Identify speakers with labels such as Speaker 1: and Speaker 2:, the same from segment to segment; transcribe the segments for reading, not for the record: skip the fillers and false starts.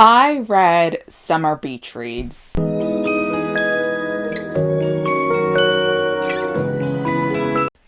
Speaker 1: I read Summer Beach Reads.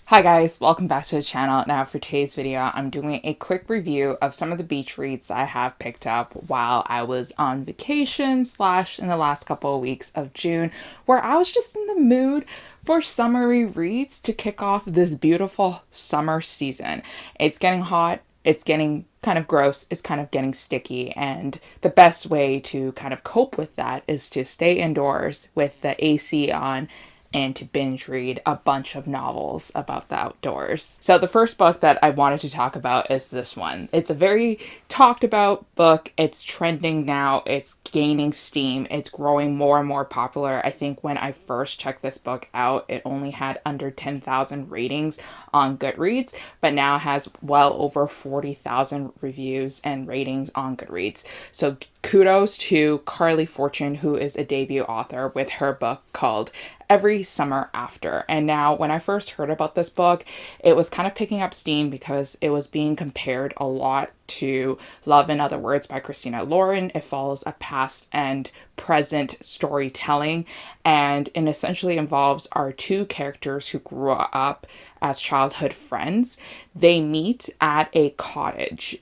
Speaker 1: Hi guys, welcome back to the channel. Now for today's video, I'm doing a quick review of some of the beach reads I have picked up while I was on vacation / in the last couple of weeks of June, where I was just in the mood for summery reads to kick off this beautiful summer season. It's getting hot. It's getting kind of gross, it's kind of getting sticky, and the best way to kind of cope with that is to stay indoors with the AC on and to binge read a bunch of novels about the outdoors. So the first book that I wanted to talk about is this one. It's a very talked about book. It's trending now. It's gaining steam. It's growing more and more popular. I think when I first checked this book out, it only had under 10,000 ratings on Goodreads, but now has well over 40,000 reviews and ratings on Goodreads. So kudos to Carley, who is a debut author with her book called Every Summer After. And now when I first heard about this book, it was kind of picking up steam because it was being compared a lot to Love in Other Words by Christina Lauren. It follows a past and present storytelling, and it essentially involves our two characters who grew up as childhood friends. They meet at a cottage.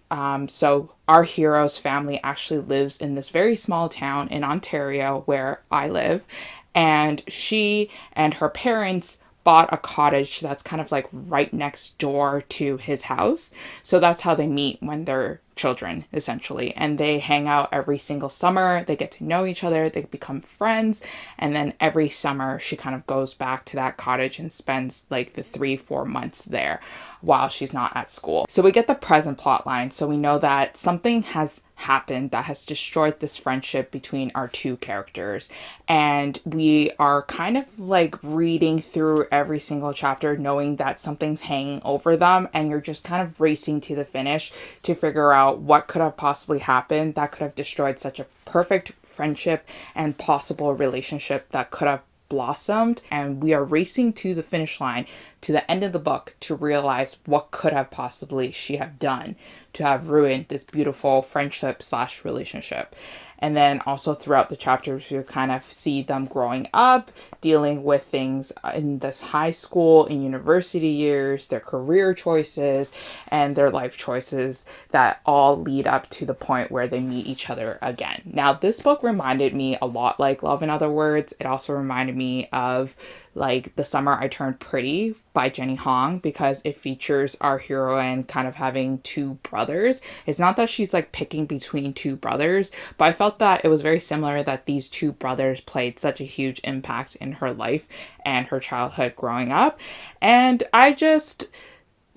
Speaker 1: So our hero's family actually lives in this very small town in Ontario where I live, and she and her parents bought a cottage that's kind of like right next door to his house. So that's how they meet when they're children, essentially. And they hang out every single summer. They get to know each other. They become friends. And then every summer, she kind of goes back to that cottage and spends like the 3-4 months there while she's not at school. So we get the present plot line. So we know that something has happened that has destroyed this friendship between our two characters, and we are kind of like reading through every single chapter knowing that something's hanging over them, and you're just kind of racing to the finish to figure out what could have possibly happened that could have destroyed such a perfect friendship and possible relationship that could have blossomed. And we are racing to the finish line, to the end of the book, to realize what could have possibly she have done to have ruined this beautiful friendship / relationship. And then also throughout the chapters, you kind of see them growing up, dealing with things in this high school and university years, their career choices, and their life choices that all lead up to the point where they meet each other again. Now, this book reminded me a lot like Love in Other Words. It also reminded me of like The Summer I Turned Pretty by Jenny Hong, because it features our heroine kind of having two brothers. It's not that she's like picking between two brothers, but I felt that it was very similar that these two brothers played such a huge impact in her life and her childhood growing up. And I just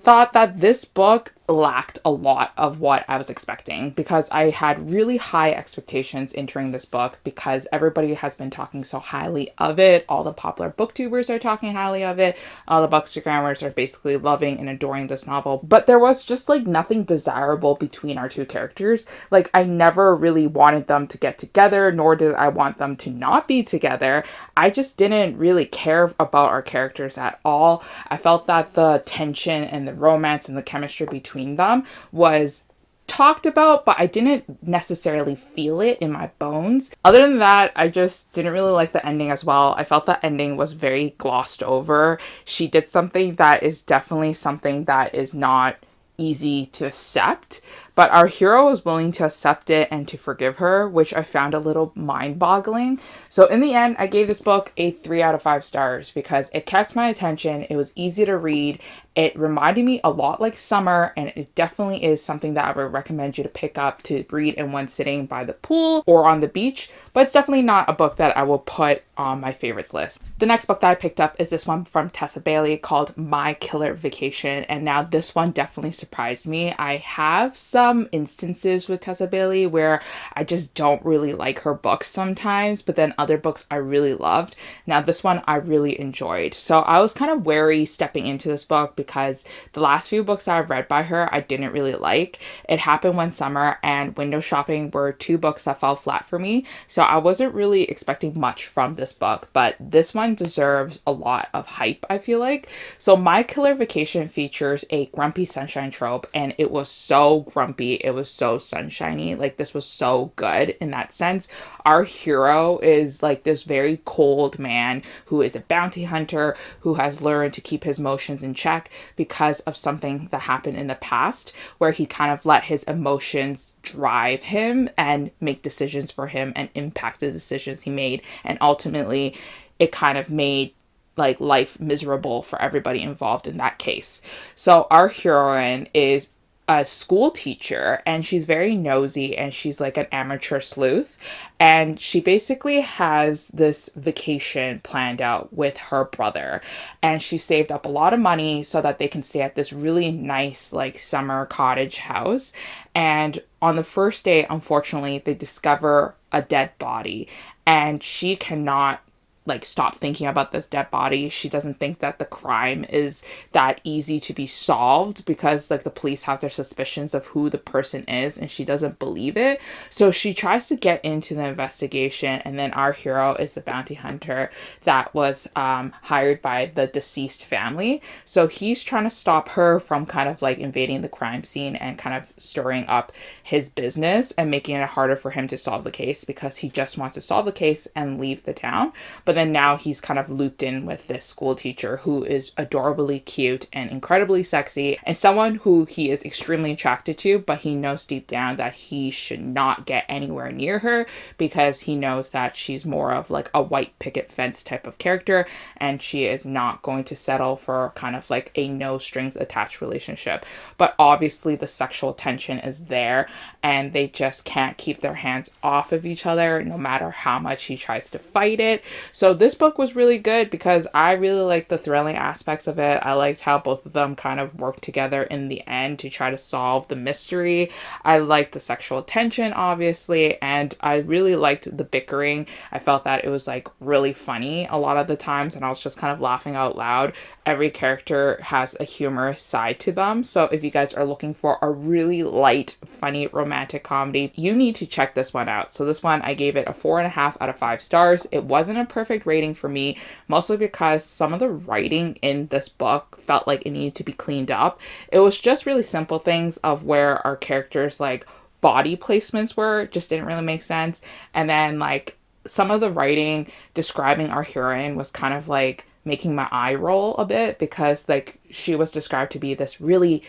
Speaker 1: thought that this book lacked a lot of what I was expecting, because I had really high expectations entering this book because everybody has been talking so highly of it. All the popular booktubers are talking highly of it. All the bookstagrammers are basically loving and adoring this novel. But there was just like nothing desirable between our two characters. Like I never really wanted them to get together, nor did I want them to not be together. I just didn't really care about our characters at all. I felt that the tension and the romance and the chemistry between them was talked about, but I didn't necessarily feel it in my bones. Other than that, I just didn't really like the ending as well. I felt the ending was very glossed over. She did something that is definitely something that is not easy to accept, but our hero was willing to accept it and to forgive her, which I found a little mind-boggling. So in the end, I gave this book a 3 out of 5 stars because it kept my attention. It was easy to read. It reminded me a lot like Summer, and it definitely is something that I would recommend you to pick up to read in one sitting by the pool or on the beach, but it's definitely not a book that I will put on my favorites list. The next book that I picked up is this one from Tessa called My Killer Vacation, and now this one definitely surprised me. I have some instances with Tessa where I just don't really like her books sometimes, but then other books I really loved. Now this one I really enjoyed. So I was kind of wary stepping into this book because the last few books I've read by her I didn't really like. It Happened One Summer and Window Shopping were two books that fell flat for me, so I wasn't really expecting much from this book, but this one deserves a lot of hype, I feel like. So My Killer Vacation features a grumpy sunshine trope, and it was so grumpy jumpy. It was so sunshiny. Like, this was so good in that sense. Our hero is like this very cold man who is a bounty hunter who has learned to keep his emotions in check because of something that happened in the past where he kind of let his emotions drive him and make decisions for him and impact the decisions he made. And ultimately, it kind of made like life miserable for everybody involved in that case. So our heroine is a school teacher and she's very nosy and she's like an amateur sleuth, and she basically has this vacation planned out with her brother, and she saved up a lot of money so that they can stay at this really nice like summer cottage house. And on the first day, unfortunately, they discover a dead body, and she cannot like stop thinking about this dead body. She doesn't think that the crime is that easy to be solved because like the police have their suspicions of who the person is, and she doesn't believe it. So she tries to get into the investigation, and then our hero is the bounty hunter that was hired by the deceased family. So he's trying to stop her from kind of like invading the crime scene and kind of stirring up his business and making it harder for him to solve the case because he just wants to solve the case and leave the town. But then now he's kind of looped in with this school teacher who is adorably cute and incredibly sexy, and someone who he is extremely attracted to, but he knows deep down that he should not get anywhere near her because he knows that she's more of like a white picket fence type of character, and she is not going to settle for kind of like a no strings attached relationship. But obviously the sexual tension is there, and they just can't keep their hands off of each other no matter how much he tries to fight it. So this book was really good because I really liked the thrilling aspects of it. I liked how both of them kind of worked together in the end to try to solve the mystery. I liked the sexual tension, obviously, and I really liked the bickering. I felt that it was like really funny a lot of the times, and I was just kind of laughing out loud. Every character has a humorous side to them. So if you guys are looking for a really light, funny, romantic comedy, you need to check this one out. So this one, I gave it a 4.5 out of 5 stars. It wasn't a perfect rating for me, mostly because some of the writing in this book felt like it needed to be cleaned up. It was just really simple things of where our characters like body placements were just didn't really make sense. And then like some of the writing describing our heroine was kind of like making my eye roll a bit because like she was described to be this really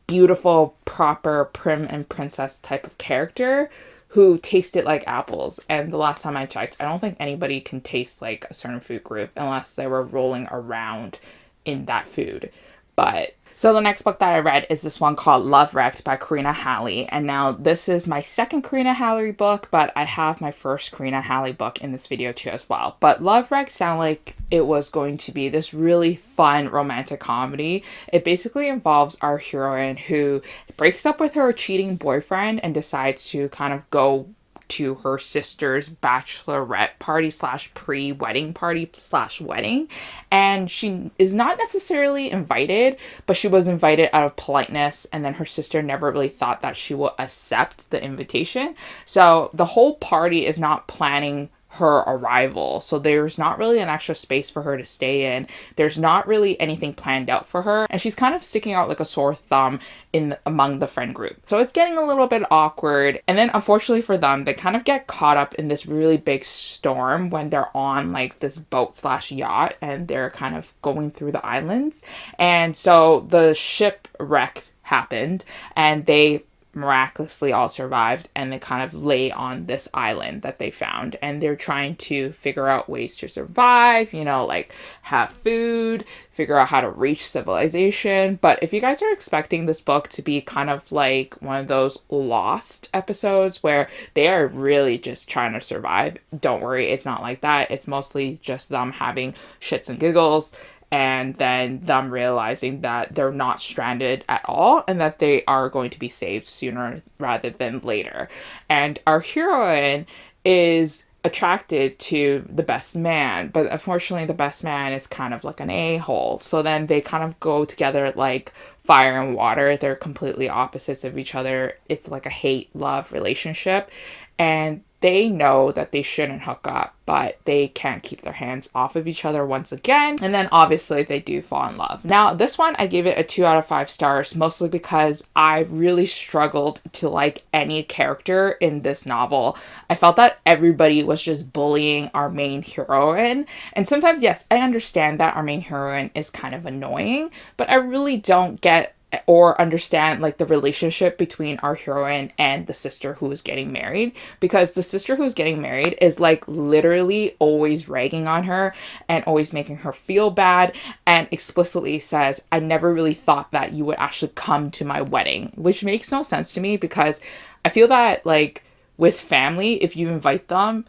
Speaker 1: beautiful, proper prim and princess type of character who tasted like apples. And the last time I checked, I don't think anybody can taste like a certain food group unless they were rolling around in that food. But so the next book that I read is this one called Love Wrecked by Karina Halle. And now this is my second Karina Halle book, but I have my first Karina Halle book in this video too as well. But Love Wrecked sounded like it was going to be this really fun romantic comedy. It basically involves our heroine who breaks up with her cheating boyfriend and decides to kind of go to her sister's bachelorette party slash pre-wedding party slash wedding, and she is not necessarily invited, but she was invited out of politeness, and then her sister never really thought that she would accept the invitation. So the whole party is not planning her arrival, so there's not really an extra space for her to stay in. There's not really anything planned out for her, and she's kind of sticking out like a sore thumb in among the friend group. So it's getting a little bit awkward, and then unfortunately for them, they kind of get caught up in this really big storm when they're on like this boat slash yacht, and they're kind of going through the islands. And so the shipwreck happened, and they miraculously all survived, and they kind of lay on this island that they found, and they're trying to figure out ways to survive, you know, like have food, figure out how to reach civilization. But if you guys are expecting this book to be kind of like one of those Lost episodes where they are really just trying to survive, don't worry, it's not like that. It's mostly just them having shits and giggles, and then them realizing that they're not stranded at all and that they are going to be saved sooner rather than later. And our heroine is attracted to the best man, but unfortunately the best man is kind of like an a-hole. So then they kind of go together like fire and water. They're completely opposites of each other. It's like a hate-love relationship. And they know that they shouldn't hook up, but they can't keep their hands off of each other once again. And then obviously they do fall in love. Now, this one, I gave it a 2 out of 5 stars, mostly because I really struggled to like any character in this novel. I felt that everybody was just bullying our main heroine. And sometimes, yes, I understand that our main heroine is kind of annoying, but I really don't get or understand like the relationship between our heroine and the sister who is getting married, because the sister who's getting married is like literally always ragging on her and always making her feel bad, and explicitly says, I never really thought that you would actually come to my wedding, which makes no sense to me, because I feel that like with family, if you invite them,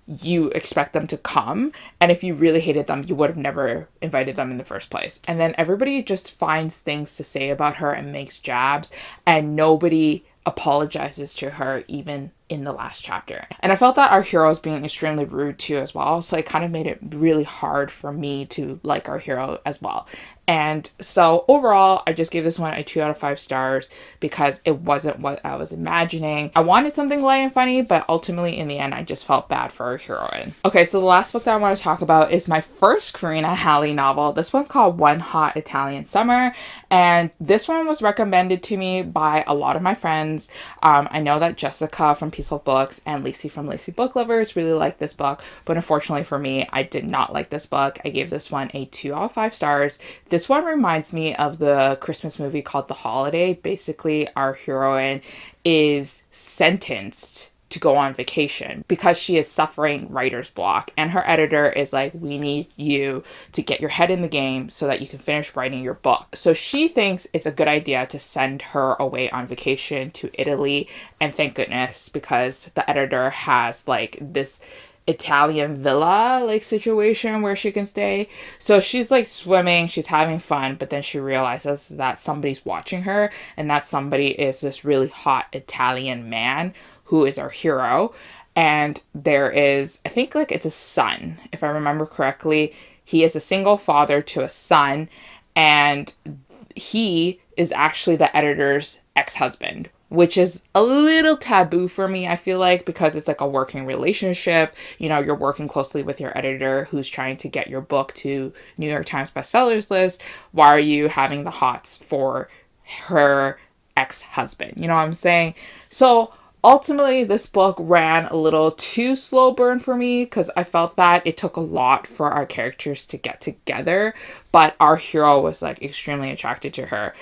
Speaker 1: you expect them to come, and if you really hated them, you would have never invited them in the first place. And then everybody just finds things to say about her and makes jabs, and nobody apologizes to her even in the last chapter. And I felt that our hero was being extremely rude too as well, so it kind of made it really hard for me to like our hero as well. And so overall, I just gave this one a 2 out of 5 stars because it wasn't what I was imagining. I wanted something light and funny, but ultimately in the end, I just felt bad for our heroine. Okay, so the last book that I want to talk about is my first Karina Halle novel. This one's called One Hot Italian Summer, and this one was recommended to me by a lot of my friends. I know that Jessica from Peaceful Books and Lacey from Lacey Book Lovers really liked this book, but unfortunately for me, I did not like this book. I gave this one a 2 out of 5 stars. This one reminds me of the Christmas movie called The Holiday. Basically, our heroine is sentenced to go on vacation because she is suffering writer's block, and her editor is like, we need you to get your head in the game so that you can finish writing your book. So she thinks it's a good idea to send her away on vacation to Italy, and thank goodness, because the editor has like this Italian villa like situation where she can stay. So she's like swimming, she's having fun, but then she realizes that somebody's watching her, and that somebody is this really hot Italian man who is our hero. And there is, I think like it's a son, if I remember correctly. He is a single father to a son, and he is actually the editor's ex-husband, which is a little taboo for me, I feel like, because it's like a working relationship. You know, you're working closely with your editor who's trying to get your book to New York Times bestsellers list. Why are you having the hots for her ex-husband? You know what I'm saying? So ultimately, this book ran a little too slow burn for me because I felt that it took a lot for our characters to get together, but our hero was like extremely attracted to her.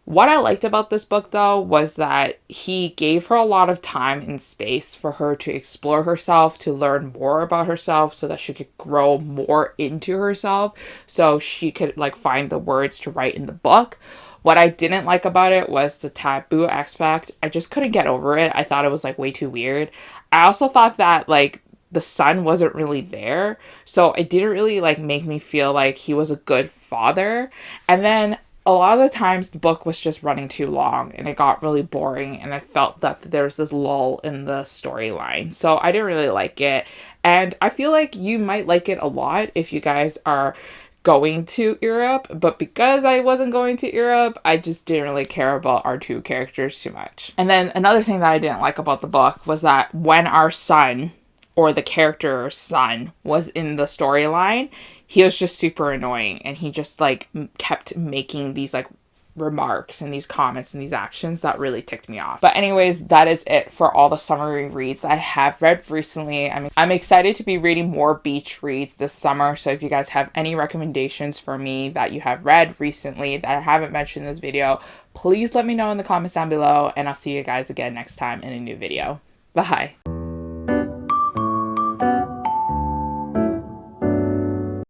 Speaker 1: What I liked about this book, though, was that he gave her a lot of time and space for her to explore herself, to learn more about herself so that she could grow more into herself, so she could like find the words to write in the book. What I didn't like about it was the taboo aspect. I just couldn't get over it. I thought it was like way too weird. I also thought that like the son wasn't really there, so it didn't really like make me feel like he was a good father. And then a lot of the times the book was just running too long and it got really boring, and I felt that there was this lull in the storyline. So I didn't really like it, and I feel like you might like it a lot if you guys are going to Europe, but because I wasn't going to Europe, I just didn't really care about our two characters too much. And then another thing that I didn't like about the book was that when our son, or the character's son, was in the storyline, he was just super annoying, and he just like kept making these like remarks and these comments and these actions that really ticked me off. But anyways, that is it for all the summary reads I have read recently. I'm excited to be reading more beach reads this summer, so if you guys have any recommendations for me that you have read recently that I haven't mentioned in this video, please let me know in the comments down below, and I'll see you guys again next time in a new video. Bye.